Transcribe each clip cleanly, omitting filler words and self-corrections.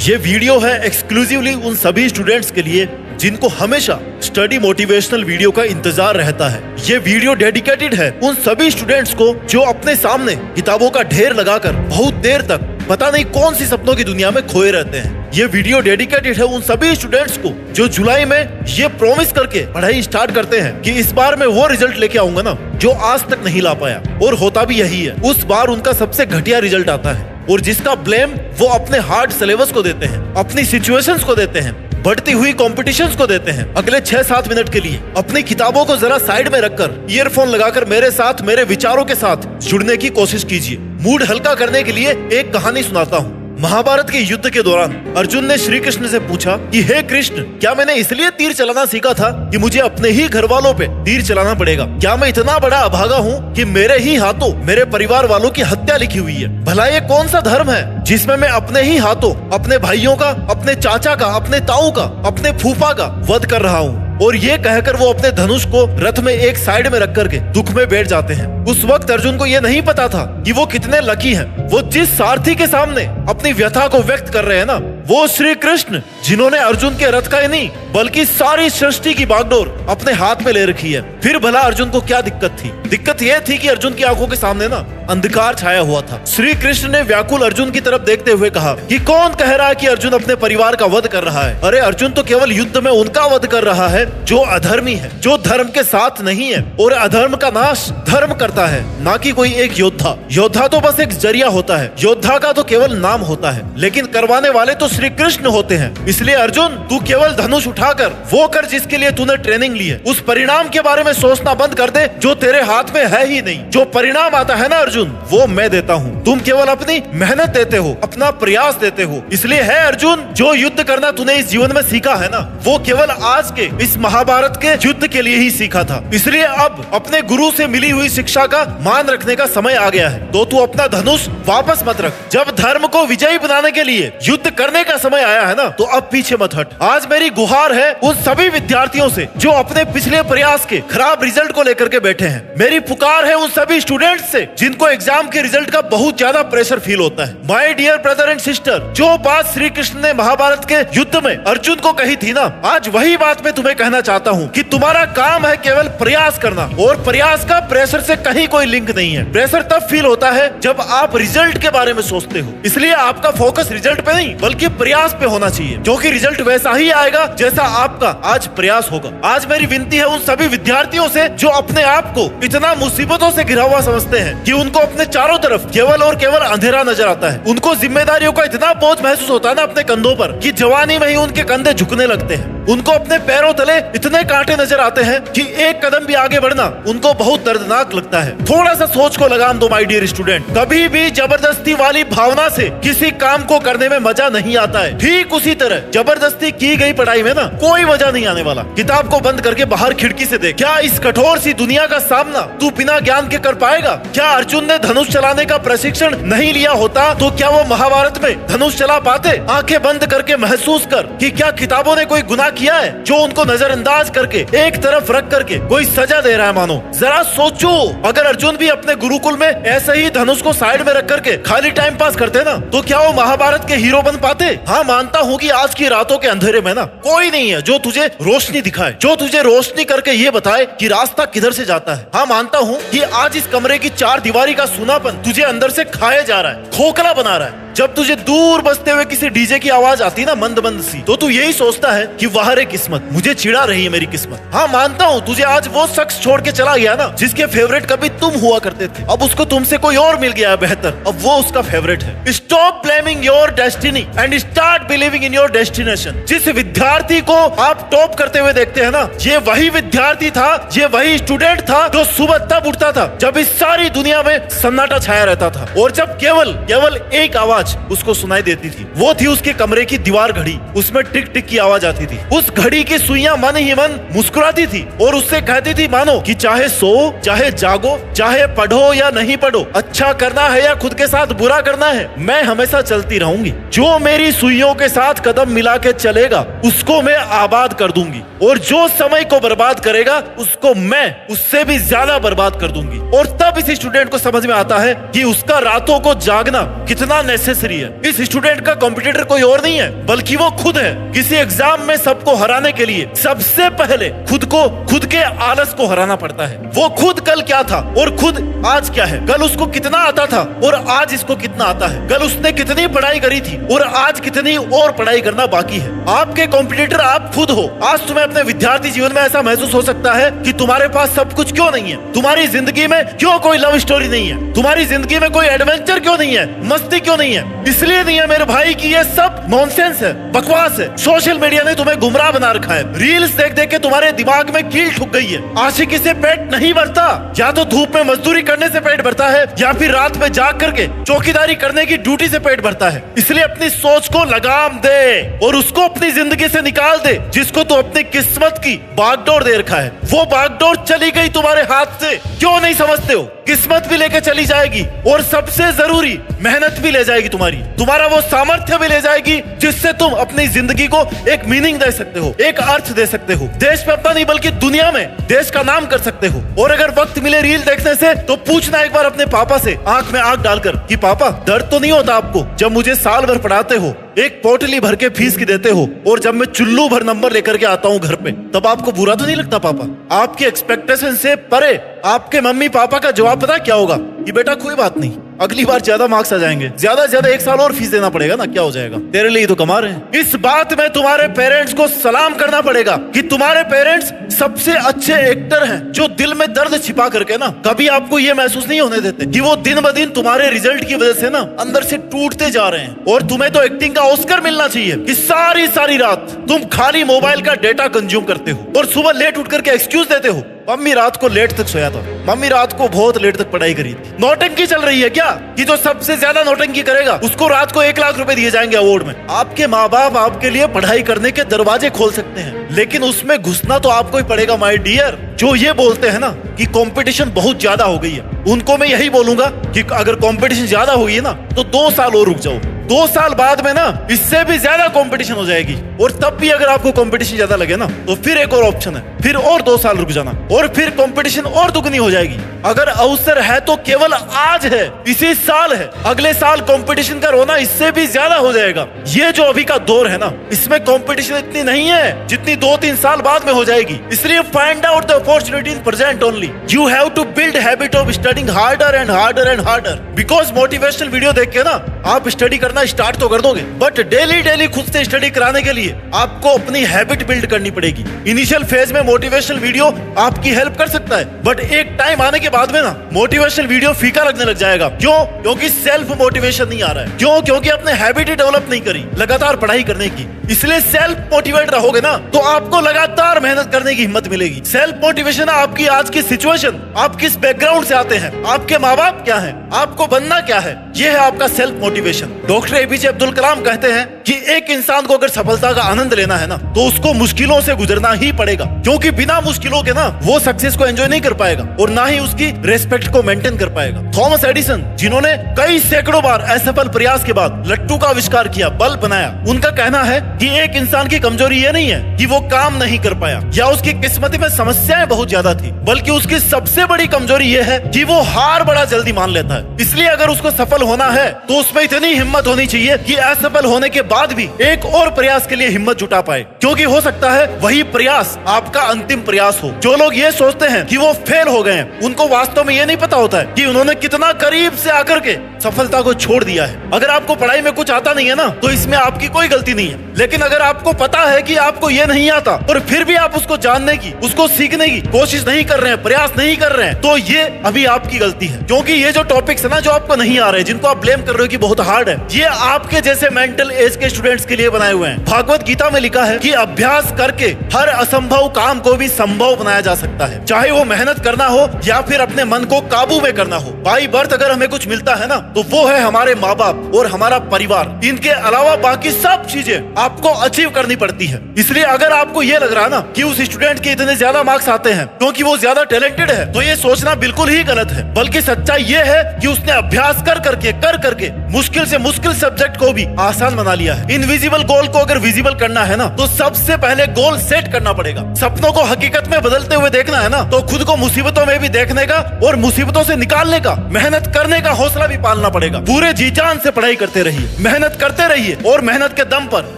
ये वीडियो है एक्सक्लूसिवली उन सभी स्टूडेंट्स के लिए जिनको हमेशा स्टडी मोटिवेशनल वीडियो का इंतजार रहता है। ये वीडियो डेडिकेटेड है उन सभी स्टूडेंट्स को जो अपने सामने किताबों का ढेर लगाकर बहुत देर तक पता नहीं कौन सी सपनों की दुनिया में खोए रहते हैं। ये वीडियो डेडिकेटेड है उन सभी स्टूडेंट्स को जो जुलाई में ये प्रॉमिस करके पढ़ाई स्टार्ट करते हैं कि इस बार मैं वो रिजल्ट लेके आऊंगा ना जो आज तक नहीं ला पाया, और होता भी यही है। उस बार उनका सबसे घटिया रिजल्ट आता है और जिसका ब्लेम वो अपने हार्ड सिलेबस को देते हैं, अपनी सिचुएशंस को देते हैं, बढ़ती हुई कॉम्पिटिशंस को देते हैं। अगले 6-7 मिनट के लिए अपनी किताबों को जरा साइड में रखकर ईयरफोन लगाकर मेरे साथ मेरे विचारों के साथ जुड़ने की कोशिश कीजिए। मूड हल्का करने के लिए एक कहानी सुनाता हूँ। महाभारत के युद्ध के दौरान अर्जुन ने श्री कृष्ण से पूछा कि हे कृष्ण, क्या मैंने इसलिए तीर चलाना सीखा था कि मुझे अपने ही घर वालों पे तीर चलाना पड़ेगा? क्या मैं इतना बड़ा अभागा हूँ कि मेरे ही हाथों मेरे परिवार वालों की हत्या लिखी हुई है? भला ये कौन सा धर्म है जिसमें मैं अपने ही हाथों अपने भाइयों का, अपने चाचा का, अपने ताऊ का, अपने फूफा का वध कर रहा हूँ? और ये कहकर वो अपने धनुष को रथ में एक साइड में रख करके दुख में बैठ जाते हैं। उस वक्त अर्जुन को ये नहीं पता था कि वो कितने लकी हैं। वो जिस सारथी के सामने अपनी व्यथा को व्यक्त कर रहे हैं ना, वो श्री कृष्ण, जिन्होंने अर्जुन के रथ का ही नहीं बल्कि सारी सृष्टि की बागडोर अपने हाथ में ले रखी है। फिर भला अर्जुन को क्या दिक्कत थी? दिक्कत ये थी कि अर्जुन की आंखों के सामने ना अंधकार छाया हुआ था। श्री कृष्ण ने व्याकुल अर्जुन की तरफ देखते हुए कहा कि कौन कह रहा है कि अर्जुन अपने परिवार का वध कर रहा है? अरे अर्जुन तो केवल युद्ध में उनका वध कर रहा है जो अधर्मी है, जो धर्म के साथ नहीं है, और अधर्म का नाश धर्म करता है, ना कि कोई एक योद्धा। योद्धा तो बस एक जरिया होता है, योद्धा का तो केवल नाम होता है, लेकिन करवाने वाले तो श्री कृष्ण होते हैं। इसलिए अर्जुन, तू केवल धनुष उठाकर वो कर जिसके लिए तूने ट्रेनिंग ली है। उस परिणाम के बारे में सोचना बंद कर दे जो तेरे हाथ में है ही नहीं। जो परिणाम आता है ना अर्जुन, वो मैं देता हूँ। तुम केवल अपनी मेहनत देते हो, अपना प्रयास देते हो। इसलिए है अर्जुन, जो युद्ध करना तूने इस जीवन में सीखा है ना, वो केवल आज के इस महाभारत के युद्ध के लिए ही सीखा था। इसलिए अब अपने गुरु से मिली हुई शिक्षा का मान रखने का समय आ गया है। तो तू अपना धनुष वापस मत रख। जब धर्म को विजयी बनाने के लिए युद्ध करने का समय आया है ना, तो अब पीछे मत हट। आज मेरी गुहार है उन सभी विद्यार्थियों से जो अपने पिछले प्रयास के खराब रिजल्ट को लेकर के बैठे हैं। मेरी पुकार है उन सभी स्टूडेंट्स से जिनको एग्जाम के रिजल्ट का बहुत ज्यादा प्रेशर फील होता है। My dear brother and sister, जो बात श्री कृष्ण ने महाभारत के युद्ध में अर्जुन को कही थी ना, आज वही बात मैं तुम्हें कहना चाहता हूँ कि तुम्हारा काम है केवल प्रयास करना, और प्रयास का प्रेशर से कहीं कोई लिंक नहीं है। प्रेशर तब फील होता है जब आप रिजल्ट के बारे में सोचते हो। इसलिए आपका फोकस रिजल्ट पे नहीं बल्कि प्रयास पे होना चाहिए, क्योंकि रिजल्ट वैसा ही आएगा जैसा आपका आज प्रयास होगा। आज मेरी विनती है उन सभी विद्यार्थियों से जो अपने आप को इतना मुसीबतों से घिरा हुआ समझते हैं कि उनको अपने चारों तरफ केवल और केवल अंधेरा नजर आता है। उनको जिम्मेदारियों का इतना बोझ महसूस होता है ना अपने कंधों पर कि जवानी में ही उनके कंधे झुकने लगते हैं। उनको अपने पैरों तले इतने कांटे नजर आते हैं कि एक कदम भी आगे बढ़ना उनको बहुत दर्दनाक लगता है। थोड़ा सा सोच को लगाम दो माय डियर स्टूडेंट। कभी भी जबरदस्ती वाली भावना से किसी काम को करने में मजा नहीं आता है। ठीक उसी तरह जबरदस्ती की गई पढ़ाई में ना कोई मजा नहीं आने वाला। किताब को बंद करके बाहर खिड़की से देख। क्या इस कठोर सी दुनिया का सामना तू बिना ज्ञान के कर पाएगा? क्या अर्जुन ने धनुष चलाने का प्रशिक्षण नहीं लिया होता तो क्या वो महाभारत में धनुष चला पाते? आंखें बंद करके महसूस कर कि क्या किताबों ने कोई गुनाह किया है जो उनको नजरअंदाज करके एक तरफ रख करके कोई सजा दे रहा है मानो। जरा सोचो, अगर अर्जुन भी अपने गुरुकुल में ऐसे ही धनुष को साइड में रख करके खाली टाइम पास करते ना, तो क्या वो महाभारत के हीरो बन पाते? हाँ, मानता हूँ कि आज की रातों के अंधेरे में ना कोई नहीं है जो तुझे रोशनी दिखाए, जो तुझे रोशनी करके ये बताए कि रास्ता किधर से जाता है। हाँ, मानता हूँ कि आज इस कमरे की चार दीवारी का सूनापन तुझे अंदर से खाया जा रहा है, खोखला बना रहा है। जब तुझे दूर बजते हुए किसी डीजे की आवाज आती ना मंद मंद सी, तो तू यही सोचता है कि वाह रे किस्मत, मुझे चिढ़ा रही है मेरी किस्मत। हाँ, मानता हूँ तुझे आज वो शख्स छोड़ के चला गया ना जिसके फेवरेट कभी तुम हुआ करते थे, अब उसको तुमसे कोई और मिल गया है बेहतर, अब वो उसका फेवरेट है। Stop blaming your destiny and start believing in your destination. जिस विद्यार्थी को आप टॉप करते हुए देखते हैं ना, ये वही विद्यार्थी था, ये वही स्टूडेंट था जो सुबह तब उठता था जब इस सारी दुनिया में सन्नाटा छाया रहता था, और जब केवल एक आवाज उसको सुनाई देती थी। वो थी उसके कमरे की दीवार घड़ी। उसमें टिक टिक की आवाज आती थी। उस घड़ी की सुइयां मन ही मन मुस्कुराती थी और उससे कहती थी मानो कि चाहे सो, चाहे जागो, चाहे पढ़ो या नहीं पढ़ो, अच्छा करना है या खुद के साथ बुरा करना है, मैं हमेशा चलती रहूंगी। जो मेरी सुइयों के साथ कदम मिला के चलेगा उसको मैं आबाद कर दूंगी, और जो समय को बर्बाद करेगा उसको मैं उससे भी ज्यादा बर्बाद कर दूंगी। और तब इस स्टूडेंट को समझ में आता है कि उसका रातों को जागना कितना नेसेसरी अननेसेसरी है। इस स्टूडेंट का कॉम्पिटिटर कोई और नहीं है बल्कि वो खुद है। किसी एग्जाम में सबको हराने के लिए सबसे पहले खुद के आलस को हराना पड़ता है। वो खुद कल क्या था और खुद आज क्या है। कल उसको कितना आता था और आज इसको कितना आता है। कल उसने कितनी पढ़ाई करी थी और आज कितनी और पढ़ाई करना बाकी है। आपके कॉम्पिटिटर आप खुद हो। आज तुम्हें अपने विद्यार्थी जीवन में ऐसा महसूस हो सकता है कि तुम्हारे पास सब कुछ क्यों नहीं है, तुम्हारी जिंदगी में क्यों कोई लव स्टोरी नहीं है, तुम्हारी जिंदगी में कोई एडवेंचर क्यों नहीं है, मस्ती क्यों नहीं है। इसलिए नहीं है मेरे भाई कि ये सब नॉनसेंस है, बकवास है। सोशल मीडिया ने तुम्हें गुमराह बना रखा है। रील्स देख देख के तुम्हारे दिमाग में कील ठुक गई है। आशिकी से पेट नहीं भरता, या तो धूप में मजदूरी करने से पेट भरता है या फिर रात में जाग करके चौकीदारी करने की ड्यूटी से पेट भरता है। इसलिए अपनी सोच को लगाम दे और उसको अपनी जिंदगी से निकाल दे जिसको तू अपनी किस्मत की बागडोर दे रखा है। वो बागडोर चली गई तुम्हारे हाथ से, क्यों नहीं समझते हो। किस्मत भी लेके चली जाएगी और सबसे जरूरी मेहनत भी ले जाएगी तुम्हारा वो सामर्थ्य भी ले जाएगी जिससे तुम अपनी जिंदगी को एक मीनिंग दे सकते हो, एक अर्थ दे सकते हो। देश में अपना नहीं बल्कि दुनिया में देश का नाम कर सकते हो। और अगर वक्त मिले रील देखने से तो पूछना एक बार अपने पापा से आंख में आंख डालकर कि पापा दर्द तो नहीं होता आपको जब मुझे साल भर पढ़ाते हो, एक पोटली भर के फीस की देते हो और जब मैं चुल्लू भर नंबर लेकर के आता हूँ घर पे तब आपको बुरा तो नहीं लगता पापा। आपकी एक्सपेक्टेशन से परे आपके मम्मी पापा का जवाब पता क्या होगा कि बेटा कोई बात नहीं, अगली बार ज्यादा मार्क्स आ जाएंगे, ज्यादा से ज्यादा 1 साल और फीस देना पड़ेगा ना, क्या हो जाएगा, तेरे लिए तो कमा रहे हैं। इस बात में तुम्हारे पेरेंट्स को सलाम करना पड़ेगा कि तुम्हारे पेरेंट्स सबसे अच्छे एक्टर हैं जो दिल में दर्द छिपा करके ना कभी आपको ये महसूस नहीं होने देते कि वो दिन ब दिन तुम्हारे रिजल्ट की वजह से ना अंदर से टूटते जा रहे हैं। और तुम्हें तो एक्टिंग का ऑस्कर मिलना चाहिए कि सारी रात तुम खाली मोबाइल का डेटा कंज्यूम करते हो और सुबह लेट उठ करके एक्सक्यूज देते हो। मम्मी रात को लेट तक सोया था, मम्मी रात को बहुत लेट तक पढ़ाई करी थी। नौटंकी चल रही है क्या कि जो सबसे ज्यादा नौटंकी करेगा उसको रात को 1 लाख रुपए दिए जाएंगे अवार्ड में। आपके माँ बाप आपके लिए पढ़ाई करने के दरवाजे खोल सकते हैं लेकिन उसमें घुसना तो आपको ही पड़ेगा माय डियर। जो ये बोलते हैं ना कि कंपटीशन बहुत ज्यादा हो गई है, उनको मैं यही बोलूंगा कि अगर कंपटीशन ज्यादा हो गई है ना तो 2 साल और रुक जाओ। 2 साल बाद में ना इससे भी ज्यादा कंपटीशन हो जाएगी और तब भी अगर आपको कंपटीशन ज्यादा लगे ना तो फिर एक और ऑप्शन है, फिर और 2 साल रुक जाना और फिर कंपटीशन और दुगनी हो जाएगी। अगर अवसर है तो केवल आज है, इसी साल है, अगले साल कंपटीशन का रोना इससे भी ज्यादा हो जाएगा। ये जो अभी का दौर है ना इसमें कंपटीशन इतनी नहीं है जितनी 2-3 साल बाद में हो जाएगी। इसलिए find out the opportunity in present only. You have to build habit of studying harder and harder and harder. Because motivational video देख के ना आप स्टडी करना स्टार्ट तो कर दोगे बट डेली खुद से स्टडी कराने के लिए आपको अपनी हैबिट बिल्ड करनी पड़ेगी। इनिशियल फेज में मोटिवेशनल वीडियो आपकी हेल्प कर सकता है बट एक टाइम आने के बाद में ना मोटिवेशनल वीडियो फीका लगने लग जाएगा। क्यों? क्योंकि सेल्फ मोटिवेशन नहीं आ रहा है। क्यों? क्योंकि आपने हैबिट ही डेवलप नहीं करी लगातार पढ़ाई करने की। इसलिए सेल्फ मोटिवेट रहोगे ना तो आपको लगातार मेहनत करने की हिम्मत मिलेगी। सेल्फ मोटिवेशन आपकी आज की सिचुएशन, आप किस बैकग्राउंड से आते हैं, आपके माँ बाप क्या है, आपको बनना क्या है, ये है आपका self motivation. Doctor APJ Abdul Kalam कहते हैं कि एक इंसान को अगर सफलता का आनंद लेना है ना तो उसको मुश्किलों से गुजरना ही पड़ेगा क्योंकि बिना मुश्किलों के ना वो सक्सेस को एंजॉय नहीं कर पाएगा और ना ही उसकी रेस्पेक्ट को मेंटेन कर पाएगा। थॉमस एडिसन जिन्होंने कई सैकड़ों बार असफल प्रयास के बाद लट्टू का आविष्कार किया, बल्ब बनाया, उनका कहना है कि एक इंसान की कमजोरी ये नहीं है कि वो काम नहीं कर पाया या उसकी किस्मत में समस्याएं बहुत ज्यादा थी, बल्कि उसकी सबसे बड़ी कमजोरी ये है कि वो हार बड़ा जल्दी मान लेता है। इसलिए अगर उसको सफल होना है तो उसमें इतनी हिम्मत होनी चाहिए कि असफल होने के बाद भी एक और प्रयास के लिए हिम्मत जुटा पाए क्योंकि हो सकता है वही प्रयास आपका अंतिम प्रयास हो। जो लोग ये सोचते हैं कि वो फेल हो गए हैं उनको वास्तव में ये नहीं पता होता है कि उन्होंने कितना करीब से आकर के सफलता को छोड़ दिया है। अगर आपको पढ़ाई में कुछ आता नहीं है ना तो इसमें आपकी कोई गलती नहीं है, लेकिन अगर आपको पता है कि आपको ये नहीं आता और फिर भी आप उसको जानने की, उसको सीखने की कोशिश नहीं कर रहे हैं, प्रयास नहीं कर रहे हैं तो ये अभी आपकी गलती है। क्योंकि ये जो टॉपिक्स है ना जो आपको नहीं आ रहे, जिनको आप ब्लेम कर रहे हो कि बहुत हार्ड है, ये आपके जैसे मेंटल एज के स्टूडेंट्स के लिए बनाए हुए हैं। भागवत गीता में लिखा है कि अभ्यास करके हर असंभव काम को भी संभव बनाया जा सकता है, चाहे वो मेहनत करना हो या फिर अपने मन को काबू में करना हो। बाई बर्थ अगर हमें कुछ मिलता है ना तो वो है हमारे माँ बाप और हमारा परिवार। इनके अलावा बाकी सब चीजें आपको अचीव करनी पड़ती है। इसलिए अगर आपको ये लग रहा है ना कि उस स्टूडेंट के इतने ज्यादा मार्क्स आते हैं क्योंकि वो ज्यादा टैलेंटेड है तो ये सोचना बिल्कुल ही गलत है, बल्कि सच्चाई ये है कि उसने अभ्यास कर करके एक एक कर करके मुश्किल से मुश्किल सब्जेक्ट को भी आसान बना लिया है। इनविजिबल गोल को अगर विजिबल करना है ना, तो सबसे पहले गोल सेट करना पड़ेगा। सपनों को हकीकत में बदलते हुए देखना है ना, तो खुद को मुसीबतों में भी देखने का और मुसीबतों से निकालने का, मेहनत करने का हौसला भी पालना पड़ेगा। पूरे जी जान से पढ़ाई करते रहिए, मेहनत करते रहिए और मेहनत के दम पर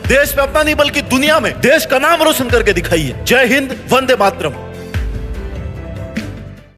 देश पे अपना नहीं बल्कि दुनिया में देश का नाम रोशन करके दिखाइए। जय हिंद, वंदे मातरम।